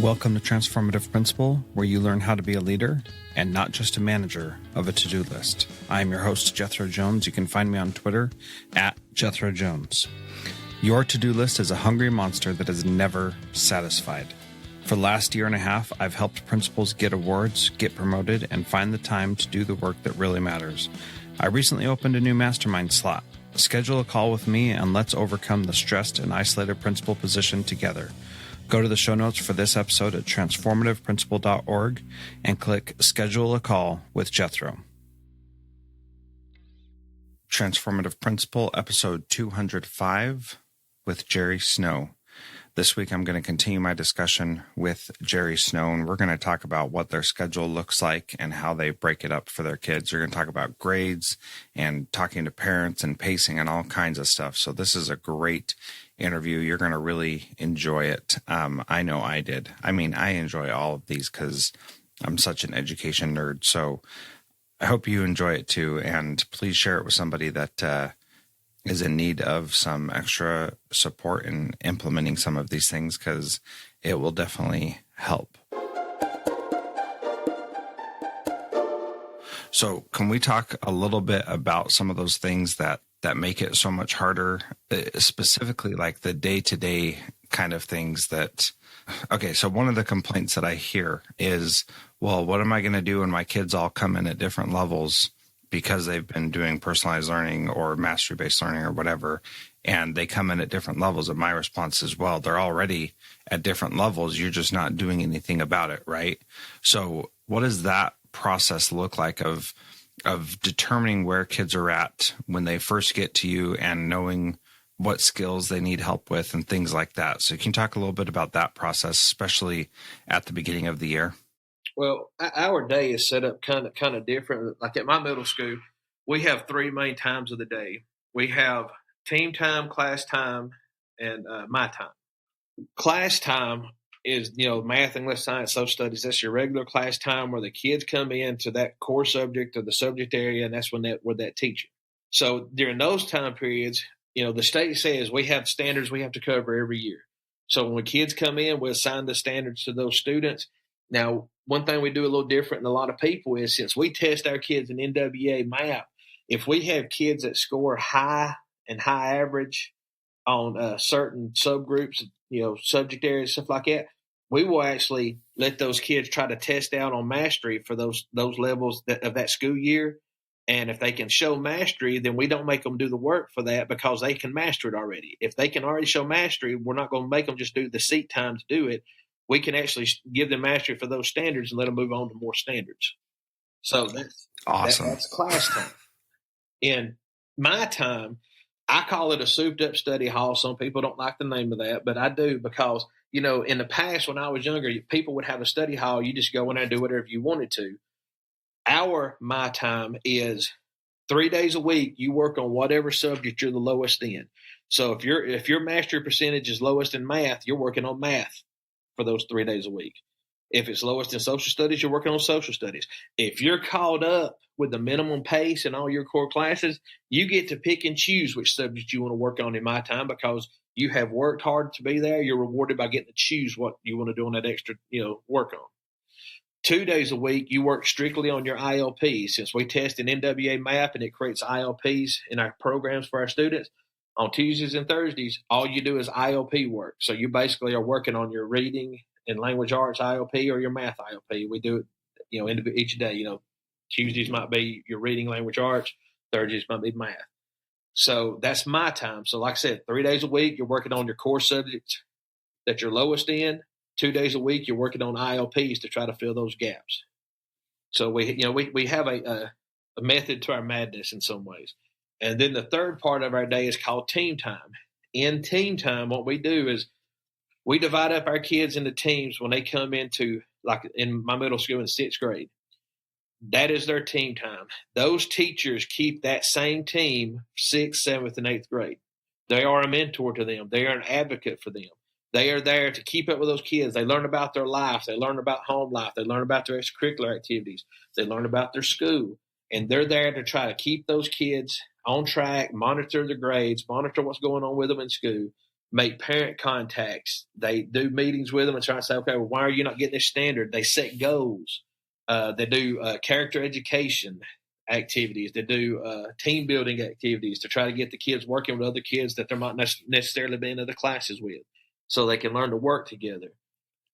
Welcome to Transformative Principal, where you learn how to be a leader and not just a manager of a to-do list. I am your host, Jethro Jones. You can find me on Twitter at Jethro Jones. Your to-do list is a hungry monster that is never satisfied. For the last year and a half, I've helped principals get awards, get promoted, and find the time to do the work that really matters. I recently opened a new mastermind slot. Schedule a call with me and let's overcome the stressed and isolated principal position together. Go to the show notes for this episode at transformativeprincipal.org and click Schedule a Call with Jethro. Transformative Principal, episode 205 with Jerry Snow. This week I'm going to continue my discussion with Jerry Snow, and we're going to talk about what their schedule looks like and how they break it up for their kids. We're going to talk about grades and talking to parents and pacing and all kinds of stuff. So this is a great interview. You're going to really enjoy it. I know I did. I mean, I enjoy all of these because I'm such an education nerd. So I hope you enjoy it too. And please share it with somebody that is in need of some extra support in implementing some of these things, because it will definitely help. So can we talk a little bit about some of those things that make it so much harder, specifically like the day-to-day kind of things that, okay, so one of the complaints that I hear is, well, what am I going to do when my kids all come in at different levels because they've been doing personalized learning or mastery-based learning or whatever, and they come in at different levels? And my response is, well, they're already at different levels. You're just not doing anything about it, right? So what does that process look like of determining where kids are at when they first get to you and knowing what skills they need help with and things like that? So you can talk a little bit about that process, especially at the beginning of the year. Well, our day is set up kind of different. Like at my middle school, we have three main times of the day. We have team time, class time, and my time. Class time is, math, English, science, social studies. That's your regular class time where the kids come in to that core subject or the subject area, and that's when we're that teacher. So during those time periods, the state says we have standards we have to cover every year. So when kids come in, we assign the standards to those students. Now, one thing we do a little different than a lot of people is, since we test our kids in NWA MAP, if we have kids that score high and high average on certain subgroups, subject areas, stuff like that, we will actually let those kids try to test out on mastery for those levels of that school year. And if they can show mastery, then we don't make them do the work for that because they can master it already. If they can already show mastery, we're not going to make them just do the seat time to do it. We can actually give them mastery for those standards and let them move on to more standards. So that's awesome. That's class time. In my time, I call it a souped-up study hall. Some people don't like the name of that, but I do because, in the past when I was younger, people would have a study hall. You just go in there and do whatever you wanted to. My time is 3 days a week. You work on whatever subject you're the lowest in. So if your mastery percentage is lowest in math, you're working on math for those 3 days a week. If it's lowest in social studies, you're working on social studies. If you're caught up with the minimum pace in all your core classes, you get to pick and choose which subject you want to work on in my time because you have worked hard to be there. You're rewarded by getting to choose what you want to do on that extra, work on. 2 days a week, you work strictly on your ILPs. Since we test an NWA MAP and it creates ILPs in our programs for our students, on Tuesdays and Thursdays, all you do is ILP work. So you basically are working on your reading and language arts ILP or your math ILP. We do it, each day. Tuesdays might be your reading, language arts. Thursdays might be math. So that's my time. So like I said, 3 days a week, you're working on your core subjects that you're lowest in. 2 days a week, you're working on ILPs to try to fill those gaps. So we have a method to our madness in some ways. And then the third part of our day is called team time. In team time, what we do is we divide up our kids into teams when they come into, like in my middle school in 6th grade. That is their team time. Those teachers keep that same team 6th, 7th, and 8th grade. They are a mentor to them. They are an advocate for them. They are there to keep up with those kids. They learn about their life. They learn about home life. They learn about their extracurricular activities. They learn about their school. And they're there to try to keep those kids on track, monitor their grades, monitor what's going on with them in school, make parent contacts. They do meetings with them and try to say, okay, well, why are you not getting this standard? They set goals. They do character education activities. They do team building activities to try to get the kids working with other kids that they're not necessarily be in other classes with, so they can learn to work together.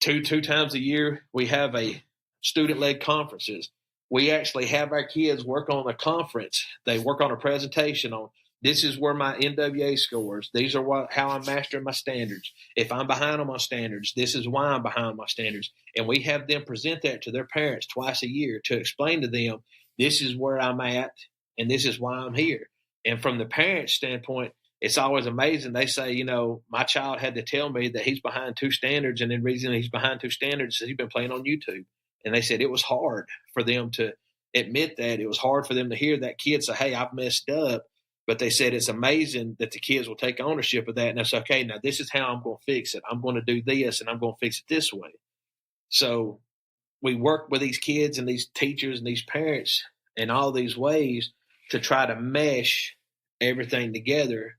Two times a year, we have a student-led conferences. We actually have our kids work on a conference. They work on a presentation on, this is where my NWA scores. These are how I'm mastering my standards. If I'm behind on my standards, this is why I'm behind my standards. And we have them present that to their parents twice a year to explain to them, this is where I'm at, and this is why I'm here. And from the parents' standpoint, it's always amazing. They say, my child had to tell me that he's behind two standards, and the reason he's behind two standards is he's been playing on YouTube. And they said it was hard for them to admit that. It was hard for them to hear that kid say, hey, I've messed up. But they said it's amazing that the kids will take ownership of that. And it's okay, now this is how I'm going to fix it. I'm going to do this, and I'm going to fix it this way. So we work with these kids and these teachers and these parents in all these ways to try to mesh everything together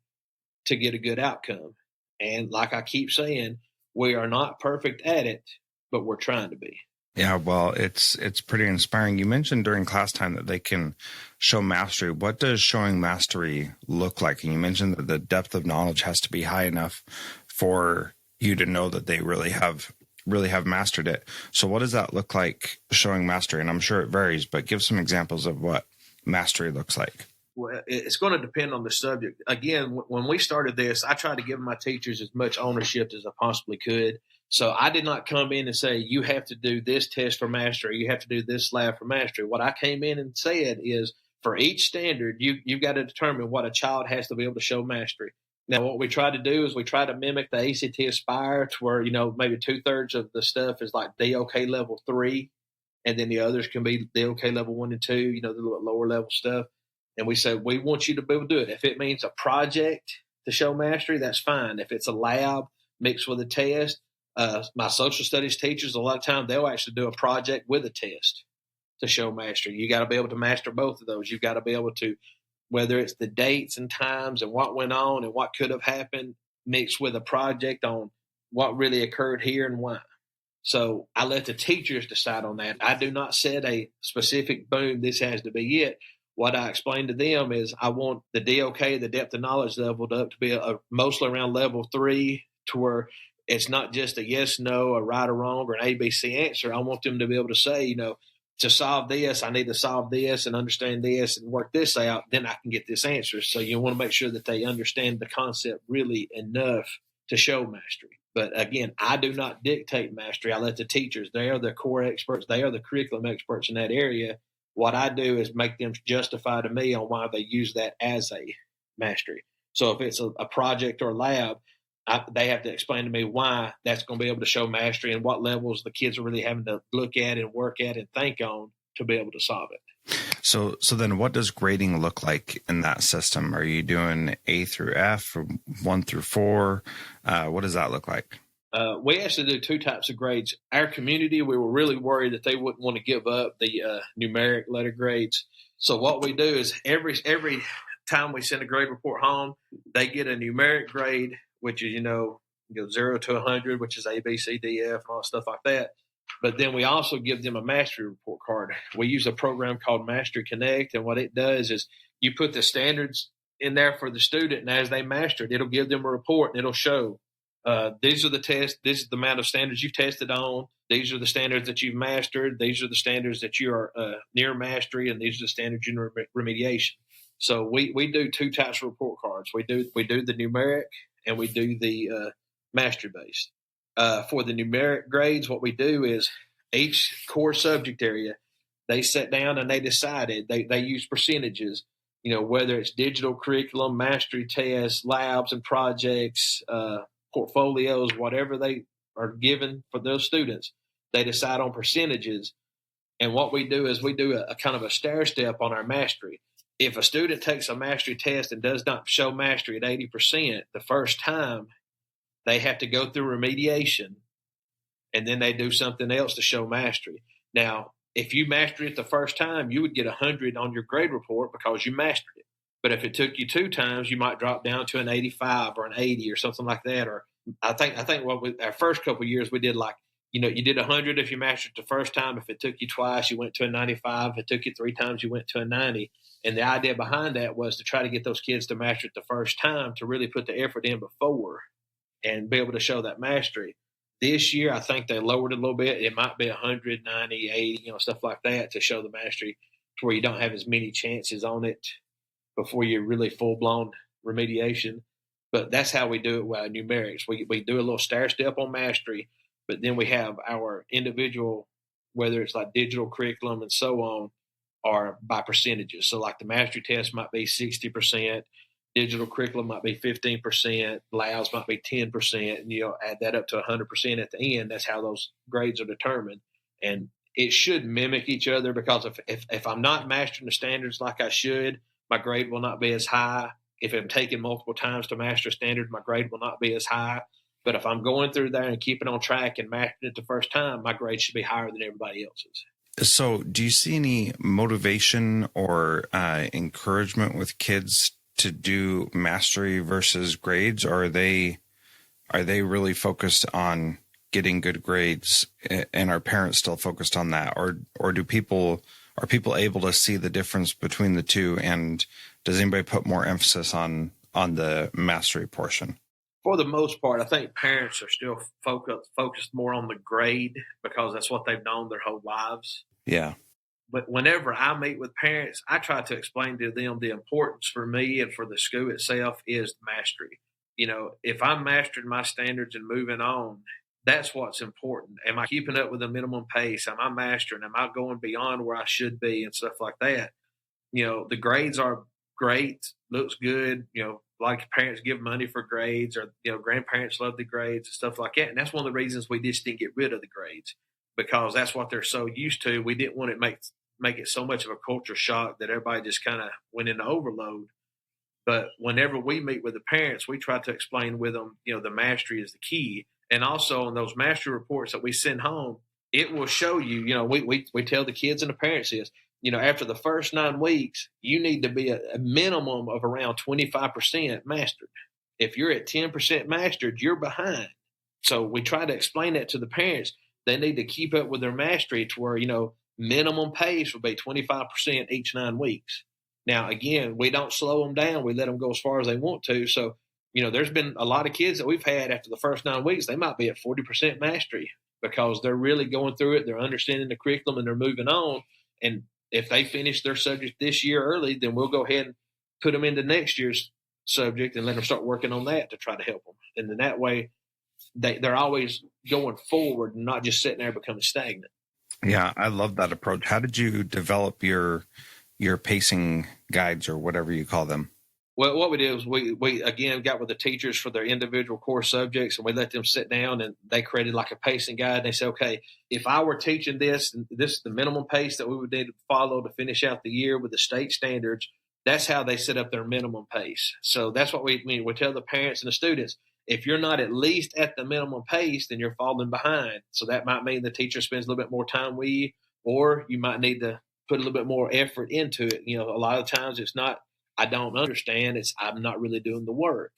to get a good outcome. And like I keep saying, we are not perfect at it, but we're trying to be. Yeah, well, it's pretty inspiring. You mentioned during class time that they can show mastery. What does showing mastery look like? And you mentioned that the depth of knowledge has to be high enough for you to know that they really have mastered it. So what does that look like, showing mastery? And I'm sure it varies, but give some examples of what mastery looks like. Well, it's going to depend on the subject. Again, when we started this, I tried to give my teachers as much ownership as I possibly could. So I did not come in and say, you have to do this test for mastery, you have to do this lab for mastery. What I came in and said is, for each standard, you've got to determine what a child has to be able to show mastery. Now, what we try to do is we try to mimic the ACT Aspire, to where, maybe 2/3 of the stuff is like DOK level 3, and then the others can be DOK level 1 and 2, the little lower level stuff. And we said, we want you to be able to do it. If it means a project to show mastery, that's fine. If it's a lab mixed with a test, my social studies teachers, a lot of times they'll actually do a project with a test to show mastery. You got to be able to master both of those. You've got to be able to, whether it's the dates and times and what went on and what could have happened, mixed with a project on what really occurred here and why. So I let the teachers decide on that. I do not set a specific, boom, this has to be it. What I explained to them is I want the DOK, the depth of knowledge level, to be mostly around level 3, to where it's not just a yes, no, a right or wrong, or an ABC answer. I want them to be able to say, to solve this, I need to solve this and understand this and work this out. Then I can get this answer. So you want to make sure that they understand the concept really enough to show mastery. But again, I do not dictate mastery. I let the teachers, they are the core experts. They are the curriculum experts in that area. What I do is make them justify to me on why they use that as a mastery. So if it's a project or lab, they have to explain to me why that's going to be able to show mastery and what levels the kids are really having to look at and work at and think on to be able to solve it. So then what does grading look like in that system? Are you doing A through F or 1 through 4? What does that look like? We actually do 2 types of grades. Our community, we were really worried that they wouldn't want to give up the numeric letter grades. So what we do is every time we send a grade report home, they get a numeric grade, which is, 0 to 100, which is A, B, C, D, F, and all stuff like that. But then we also give them a mastery report card. We use a program called Mastery Connect, and what it does is you put the standards in there for the student, and as they master it, it'll give them a report, and it'll show these are the tests, this is the amount of standards you've tested on, these are the standards that you've mastered, these are the standards that you are near mastery, and these are the standards in remediation. So we do 2 types of report cards. We do the numeric, and we do the mastery based. For the numeric grades, what we do is each core subject area, they sat down and they decided, they use percentages, whether it's digital curriculum, mastery tests, labs and projects, portfolios, whatever they are given for those students, they decide on percentages. And what we do is we do a kind of a stair step on our mastery. If a student takes a mastery test and does not show mastery at 80% the first time, they have to go through remediation, and then they do something else to show mastery. Now, if you master it the first time, you would get 100 on your grade report because you mastered it. But if it took you 2 times, you might drop down to an 85 or an 80 or something like that. Or I think our first couple of years we did like, you did 100 if you mastered the first time. If it took you twice, you went to a 95. If it took you 3 times, you went to a 90. And the idea behind that was to try to get those kids to master it the first time, to really put the effort in before and be able to show that mastery. This year, I think they lowered it a little bit. It might be 100, 90, 80, stuff like that to show the mastery, to where you don't have as many chances on it before you're really full-blown remediation. But that's how we do it with numerics. We do a little stair step on mastery, but then we have our individual, whether it's like digital curriculum and so on, or by percentages. So like the mastery test might be 60%, digital curriculum might be 15%, labs might be 10%, and add that up to 100% at the end. That's how those grades are determined. And it should mimic each other, because if I'm not mastering the standards like I should, my grade will not be as high. If I'm taking multiple times to master a standard, my grade will not be as high. But if I'm going through there and keeping on track and mastering it the first time, my grade should be higher than everybody else's. So do you see any motivation or encouragement with kids to do mastery versus grades? Or are they really focused on getting good grades, and are parents still focused on that? Or are people able to see the difference between the two? And does anybody put more emphasis on the mastery portion? For the most part, I think parents are still focused more on the grade, because that's what they've known their whole lives. Yeah. But whenever I meet with parents, I try to explain to them the importance for me and for the school itself is mastery. If I'm mastering my standards and moving on, that's what's important. Am I keeping up with the minimum pace? Am I mastering? Am I going beyond where I should be and stuff like that? The grades are great, looks good. Like parents give money for grades, or, grandparents love the grades and stuff like that. And that's one of the reasons we just didn't get rid of the grades, because that's what they're so used to. We didn't want to make it so much of a culture shock that everybody just kind of went into overload. But whenever we meet with the parents, we try to explain with them, the mastery is the key. And also on those mastery reports that we send home, it will show you, we tell the kids and the parents this, after the first 9 weeks, you need to be a minimum of around 25% mastered. If you're at 10% mastered, you're behind. So we try to explain that to the parents. They need to keep up with their mastery to where, minimum pace would be 25% each 9 weeks. Now, again, we don't slow them down. We let them go as far as they want to. So, there's been a lot of kids that we've had after the first 9 weeks, they might be at 40% mastery, because they're really going through it. They're understanding the curriculum and they're moving on. And if they finish their subject this year early, then we'll go ahead and put them into next year's subject and let them start working on that to try to help them. And then that way they're always going forward and not just sitting there becoming stagnant. Yeah, I love that approach. How did you develop your pacing guides, or whatever you call them? Well, what we did was we again got with the teachers for their individual core subjects, and we let them sit down, and they created like a pacing guide. And they said, okay, if I were teaching this is the minimum pace that we would need to follow to finish out the year with the state standards. That's how they set up their minimum pace. So that's what we mean. We tell the parents and the students, if you're not at least at the minimum pace, then you're falling behind. So that might mean the teacher spends a little bit more time with you, or you might need to put a little bit more effort into it. A lot of times it's not, I don't understand, it's I'm not really doing the work.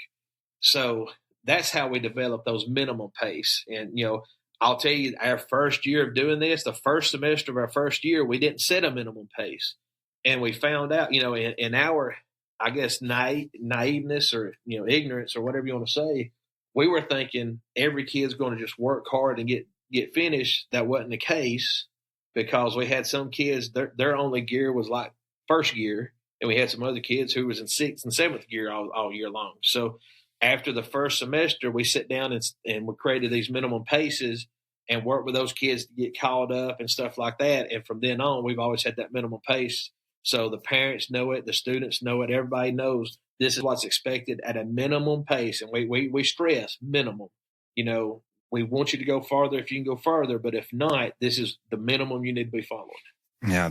So that's how we develop those minimum pace. And, I'll tell you, our first year of doing this, the first semester of our first year, we didn't set a minimum pace. And we found out, in our, I guess, naiveness or, ignorance or whatever you want to say, we were thinking every kid's going to just work hard and get finished. That wasn't the case, because we had some kids, their only gear was like first gear. And we had some other kids who was in 6th and 7th gear all year long. So after the first semester, we sit down and we created these minimum paces and worked with those kids to get caught up and stuff like that. And from then on, we've always had that minimum pace. So the parents know it, the students know it, everybody knows this is what's expected at a minimum pace. And we stress minimum. We want you to go farther if you can go farther, but if not, this is the minimum you need to be following. Yeah,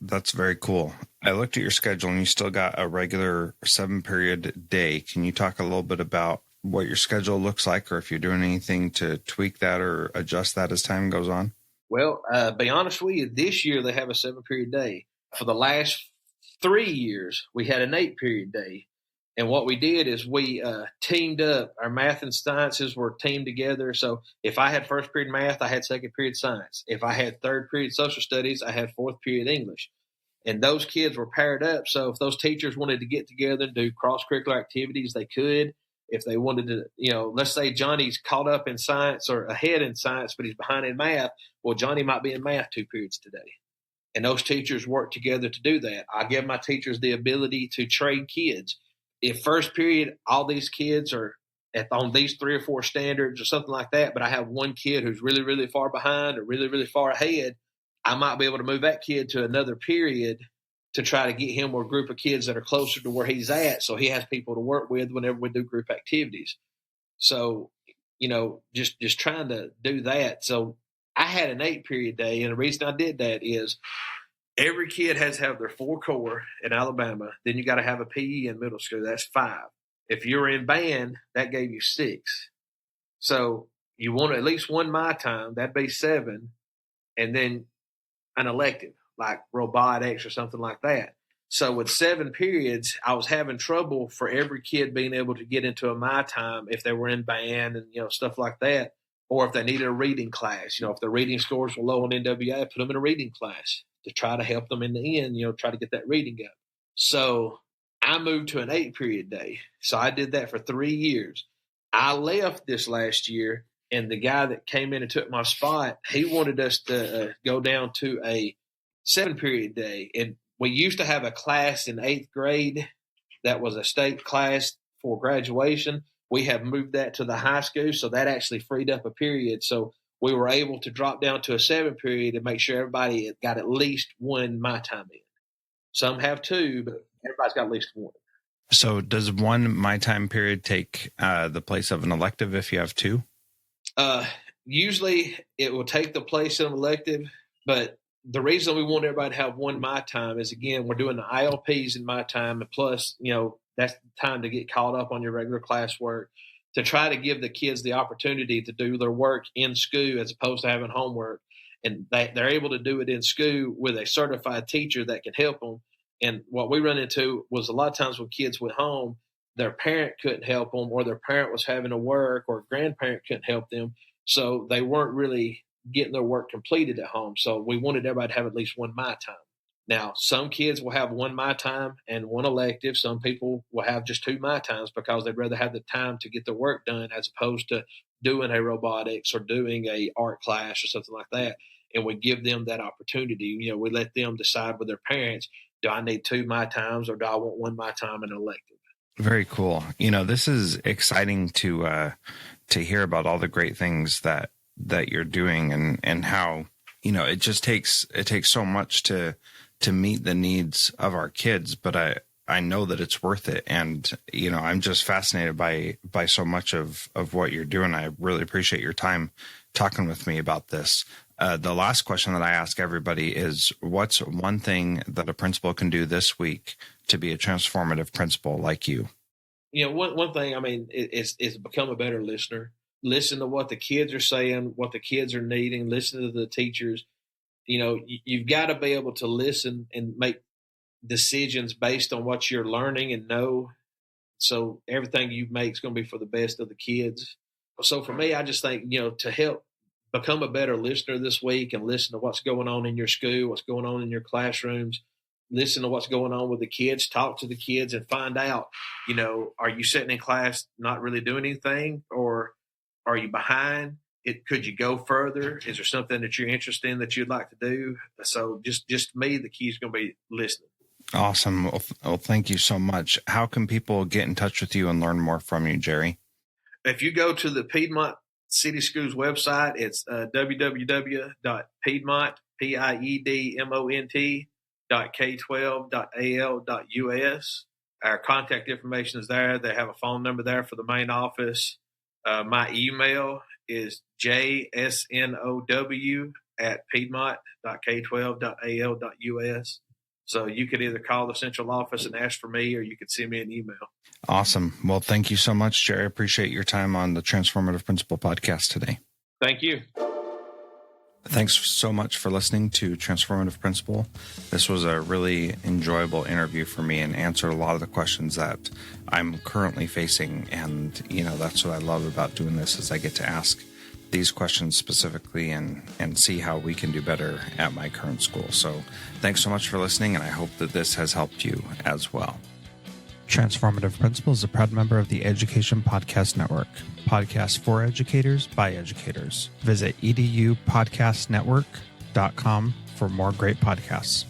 that's very cool. I looked at your schedule and you still got a regular 7-period day. Can you talk a little bit about what your schedule looks like, or if you're doing anything to tweak that or adjust that as time goes on? Well, be honest with you, this year they have a 7-period day. For the last 3 years, we had an 8-period day. And what we did is we teamed up. Our math and sciences were teamed together. So if I had first period math, I had second period science. If I had third period social studies, I had fourth period English. And those kids were paired up. So if those teachers wanted to get together and do cross-curricular activities, they could. If they wanted to, let's say Johnny's caught up in science or ahead in science, but he's behind in math. Well, Johnny might be in math 2 periods today. And those teachers work together to do that. I give my teachers the ability to trade kids. If first period, all these kids are on these 3 or 4 standards or something like that, but I have one kid who's really, really far behind or really, really far ahead, I might be able to move that kid to another period to try to get him with a group of kids that are closer to where he's at, so he has people to work with whenever we do group activities. So, just trying to do that. So I had an 8-period day, and the reason I did that is every kid has to have their 4 core in Alabama. Then you got to have a PE in middle school. That's 5. If you were in band, that gave you 6. So you want at least one my time. That'd be 7. And then an elective like robotics or something like that. So with 7 periods, I was having trouble for every kid being able to get into a my time if they were in band and, stuff like that. Or if they needed a reading class, if their reading scores were low on NWA, put them in a reading class to try to help them in the end, try to get that reading up. So I moved to an 8-period day. So I did that for 3 years. I left this last year, and the guy that came in and took my spot, he wanted us to go down to a 7-period day. And we used to have a class in 8th grade that was a state class for graduation. We have moved that to the high school, so that actually freed up a period. So we were able to drop down to a 7-period and make sure everybody got at least one my time in. Some have 2, but everybody's got at least 1. So does one my time period take the place of an elective if you have 2? Usually it will take the place of an elective, but the reason we want everybody to have one my time is, again, we're doing the ILPs in my time, and plus, that's the time to get caught up on your regular classwork, to try to give the kids the opportunity to do their work in school as opposed to having homework. And they're able to do it in school with a certified teacher that can help them. And what we run into was a lot of times when kids went home, their parent couldn't help them, or their parent was having to work, or a grandparent couldn't help them. So they weren't really getting their work completed at home. So we wanted everybody to have at least one my time. Now, some kids will have one my time and one elective. Some people will have just 2 my times because they'd rather have the time to get their work done as opposed to doing a robotics or doing a art class or something like that. And we give them that opportunity. We let them decide with their parents, do I need 2 my times or do I want one my time and an elective? Very cool. This is exciting to hear about all the great things that you're doing and how, it just takes so much to meet the needs of our kids, but I know that it's worth it. And, I'm just fascinated by so much of what you're doing. I really appreciate your time talking with me about this. The last question that I ask everybody is, what's one thing that a principal can do this week to be a transformative principal like you? One thing, is become a better listener. Listen to what the kids are saying, what the kids are needing, listen to the teachers. You've got to be able to listen and make decisions based on what you're learning and know. So everything you make is going to be for the best of the kids. So for me, I just think, to help become a better listener this week and listen to what's going on in your school, what's going on in your classrooms, listen to what's going on with the kids, talk to the kids and find out, are you sitting in class not really doing anything, or are you behind? Could you go further? Is there something that you're interested in that you'd like to do? So just me, the key is going to be listening. Awesome. Well, thank you so much. How can people get in touch with you and learn more from you, Jerry? If you go to the Piedmont City Schools website, it's www.piedmont.k12.al.us. Our contact information is there. They have a phone number there for the main office. My email is jsnow@piedmont.k12.al.us. So you could either call the central office and ask for me, or you could send me an email. Awesome. Well, thank you so much, Jerry. I appreciate your time on the Transformative Principal podcast today. Thank you. Thanks so much for listening to Transformative Principal. This was a really enjoyable interview for me and answered a lot of the questions that I'm currently facing. And, that's what I love about doing this is I get to ask these questions specifically and see how we can do better at my current school. So thanks so much for listening, and I hope that this has helped you as well. Transformative Principal is a proud member of the Education Podcast Network. Podcasts for educators by educators. Visit edupodcastnetwork.com for more great podcasts.